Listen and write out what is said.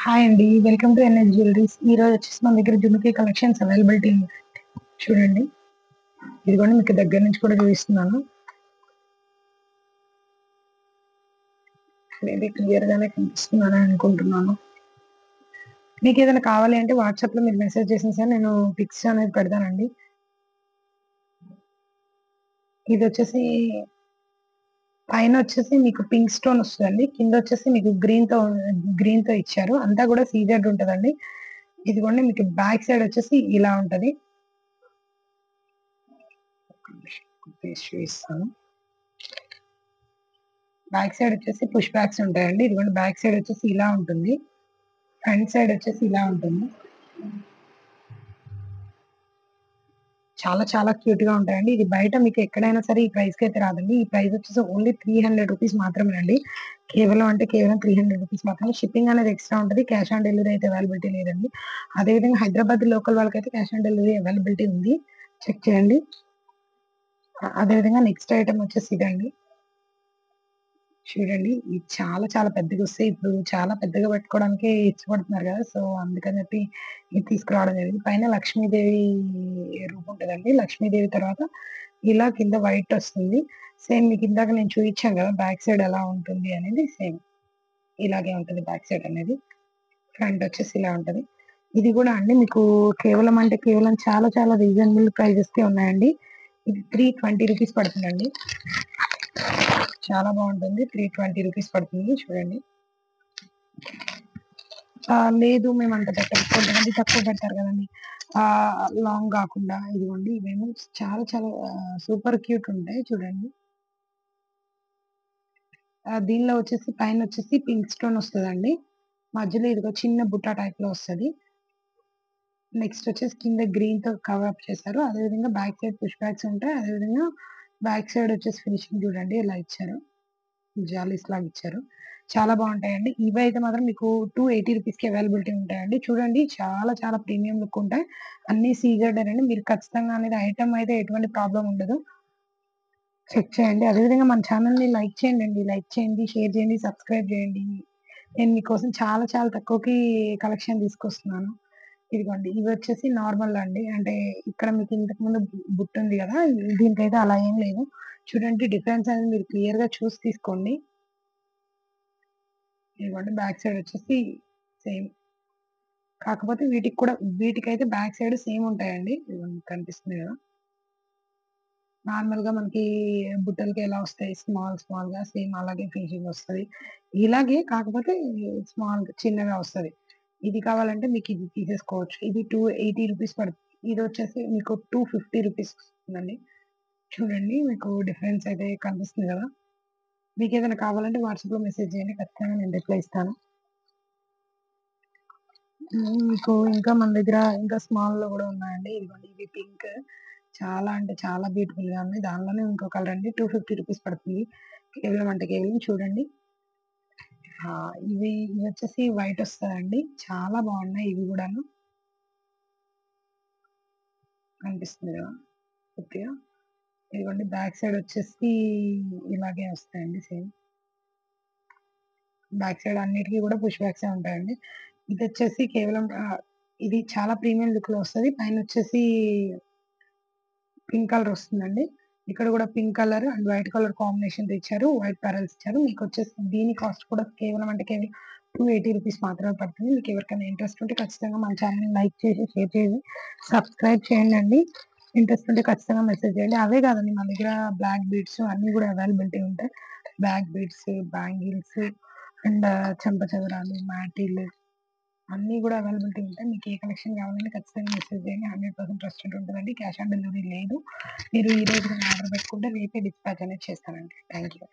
Hi అండి. Welcome to NS jewelleries. ఈరోజు వచ్చేసి మన దగ్గర జుమికీ కలెక్షన్స్ అవైలబిలిటీ ఉంది. చూడండి. ఇదిగోండి మీకు దగ్గర నుంచి కూడా చూపిస్తున్నాను. మేబీ క్లియర్ గానే కనిపిస్తుందని అనుకుంటున్నాను. మీకు ఏదైనా కావాలి అంటే వాట్సాప్ లో మీరు మెసేజ్ చేసిన సార్ నేను పిక్స్ అనేది పెడతానండి. ఇది వచ్చేసి పైన వచ్చేసి మీకు పింక్ స్టోన్ వస్తుందండి. కింద వచ్చేసి మీకు గ్రీన్ తో ఇచ్చారు. అంతా కూడా సీజెడ్ ఉంటదండి. ఇదిగోండి మీకు బ్యాక్ సైడ్ వచ్చేసి ఇలా ఉంటది. చూపిస్తాను. బ్యాక్ సైడ్ వచ్చేసి పుష్ బ్యాక్స్ ఉంటాయండి. ఇదిగోండి బ్యాక్ సైడ్ వచ్చేసి ఇలా ఉంటుంది. ఫ్రంట్ సైడ్ వచ్చేసి ఇలా ఉంటుంది. చాలా చాలా క్యూట్ గా ఉంటాయండి. ఇది బయట మీకు ఎక్కడైనా సరే ఈ ప్రైస్ కి అయితే రాదండి. ఈ ప్రైస్ వచ్చేసి ఓన్లీ 300 రూపీస్ మాత్రమే అండి. కేవలం 300 రూపీస్ మాత్రమే. షిప్పింగ్ అనేది ఎక్స్ట్రా ఉంటుంది. క్యాష్ ఆన్ డెలివరీ అయితే అవైలబిలిటీ లేదండి. అదేవిధంగా హైదరాబాద్ లోకల్ వాళ్ళకైతే క్యాష్ ఆన్ డెలివరీ అవైలబిలిటీ ఉంది. చెక్ చేయండి. అదేవిధంగా నెక్స్ట్ ఐటమ్ వచ్చేసి ఇదండి. చూడండి ఇది చాలా చాలా పెద్దగొస్తాయి. ఇప్పుడు చాలా పెద్దగా పెట్టుకోవడానికే ఇష్టపడుతున్నారు కదా! సో, అందుకని చెప్పి ఇది తీసుకురావడం జరిగింది. పైన లక్ష్మీదేవి రూపం ఉంటదండి. లక్ష్మీదేవి తర్వాత ఇలా కింద వైట్ వస్తుంది. సేమ్ మీకు ఇందాక నేను చూయించాను కదా! బ్యాక్ సైడ్ ఎలా ఉంటుంది అనేది సేమ్ ఇలాగే ఉంటుంది బ్యాక్ సైడ్ అనేది. ఫ్రంట్ వచ్చేసి ఇలా ఉంటది. ఇది కూడా అండి మీకు కేవలం చాలా చాలా రీజనబుల్ ప్రైజెస్‌కే ఉన్నాయండి. ఇది 320 రూపీస్ పడుతుందండి. చాలా బాగుంటుంది. 320 రూపీస్ పడుతుంది. చూడండి. లేదు మేము అంత పెట్టము. కొంతమంది తక్కువ పెడతారు కదండీ! లాంగ్ గాకుండా ఇదిగోండి ఇవేమో చాలా చాలా సూపర్ క్యూట్ ఉంటాయి చూడండి. దీనిలో వచ్చేసి పైనొచ్చేసి పింక్ స్టోన్ వస్తదండి. మధ్యలో ఇదిగో చిన్న బుట్ట టైప్‌లో వస్తది. నెక్స్ట్ వచ్చేసి కింద గ్రీన్‌తో కవర్ అప్ చేశారు. అదేవిధంగా బ్యాక్ సైడ్ పుష్ బ్యాక్స్ ఉంటాయి. అదేవిధంగా బ్యాక్ సైడ్ వచ్చేసి ఫినిషింగ్ చూడండి ఇలా ఇచ్చారు. జాలీస్ లాగా ఇచ్చారు. చాలా బావుంటాయండి. ఇవైతే మాత్రం మీకు 280 రూపీస్‌కి అవైలబిలిటీ ఉంటాయండి. చూడండి చాలా చాలా ప్రీమియం లుక్ ఉంటాయి. అన్నీ సీజెడేనండి. మీరు ఖచ్చితంగా అనేది ఐటెమ్ అయితే ఎటువంటి ప్రాబ్లమ్ ఉండదు. చెక్ చేయండి. అదేవిధంగా మన ఛానెల్‌ని లైక్ చేయండండి. లైక్ చేయండి, షేర్ చేయండి, సబ్స్క్రైబ్ చేయండి. నేను మీకోసం చాలా చాలా తక్కువకి కలెక్షన్ తీసుకొస్తున్నాను. ఇదిగోండి ఇవొచ్చేసి నార్మల్ అండి. అంటే ఇక్కడ మీకు ఇంతకుముందు బుట్టుంది గదా! దీనికైతే అలా ఏం లేదు. చూడండి డిఫరెన్స్ అనేది మీరు క్లియర్‌గా చూసి తీసుకోండి. ఇదిగోండి బ్యాక్ సైడ్ వచ్చేసి సేమ్. కాకపోతే వీటికైతే బ్యాక్ సైడ్ సేమ్ ఉంటాయండి. ఇదిగోండి కనిపిస్తుంది గదా! నార్మల్‌గా మనకి బుట్టలకి ఎలా వస్తాయి స్మాల్‌గా సేమ్ అలాగే ఫినిషింగ్ వస్తది. ఇలాగే కాకపోతే చిన్నగా వస్తది. ఇది కావాలంటే మీకు ఇది తీసేసుకోవచ్చు. ఇది 280 రూపీస్ పడుతుంది. ఇదొచ్చేసి మీకు 250 రూపీస్ వస్తుందండి. చూడండి మీకు డిఫరెన్స్ అయితే కనిపిస్తుంది గదా! మీకేదైనా కావాలంటే వాట్సాప్‌లో మెసేజ్ చేయండి. ఖచ్చితంగా నేను రిప్లై ఇస్తాను. మీకు ఇంకా మన దగ్గర ఇంకా స్మాల్‌లో గూడా ఉన్నాయండి. ఇదిగోండి ఇవి పింక్ చాలా అంటే చాలా బ్యూటిఫుల్‌గా ఉంది. దానిలోనే ఇంకో కలర్ అండి 250 రూపీస్ పడుతుంది. కేవలం అంటే కేవలం చూడండి. ఇవొచ్చేసి వైట్ వస్తదండి. చాలా బాగున్నాయి ఇవి గూడాను. కనిపిస్తుంది గదా! పూర్తిగా. ఇదిగోండి బ్యాక్ సైడ్ వచ్చేసి ఇలాగే వస్తాయండి సేమ్. బ్యాక్ సైడ్ అన్నిటికి గూడా పుష్ బ్యాక్సే ఉంటాయండి. ఇదొచ్చేసి కేవలం ఇది చాలా ప్రీమియం లుక్‌లో వస్తది. పైనొచ్చేసి పింక్ కలర్ వస్తుందండి. ఇక్కడ గూడా pink colour and white colour కాంబినేషన్‌తో ఇచ్చారు. వైట్ పెరల్స్ ఇచ్చారు. మీకొచ్చేసి దీని కాస్ట్ కూడా కేవలం అంటే కేవలం 280 రూపీస్ మాత్రమే పడుతుంది. మీకెవరికైనా ఇంట్రెస్ట్ ఉంటే ఖచ్చితంగా మన ఛానెల్‌ని లైక్ చేసి, షేర్ చేసి, సబ్స్క్రైబ్ చేయండండి. ఇంట్రెస్ట్ ఉంటే ఖచ్చితంగా మెసేజ్ చేయండి. అవే కాదండి మన దగ్గర బ్లాక్ బీడ్స్ అన్నీ గూడా అవైలబిలిటీ ఉంటాయి. బ్లాక్ బీడ్స్, బ్యాంగిల్స్ అండ్ చెంప చెదరాలు, మాటీలు అన్నీ గూడా అవైలబిలిటీ ఉంటాయి. మీకు ఏ కలెక్షన్ కావాలన్నా ఖచ్చితంగా మెసేజ్ చేయండి. 100% ట్రస్టెడ్ ఉంటదండి. క్యాష్ ఆన్ డెలివరీ లేదు. మీరు ఈ రోజు గాని ఆర్డర్ పెట్టుకుంటే రేపే డిస్పాచ్ అనేది చేస్తానండి. Thank you.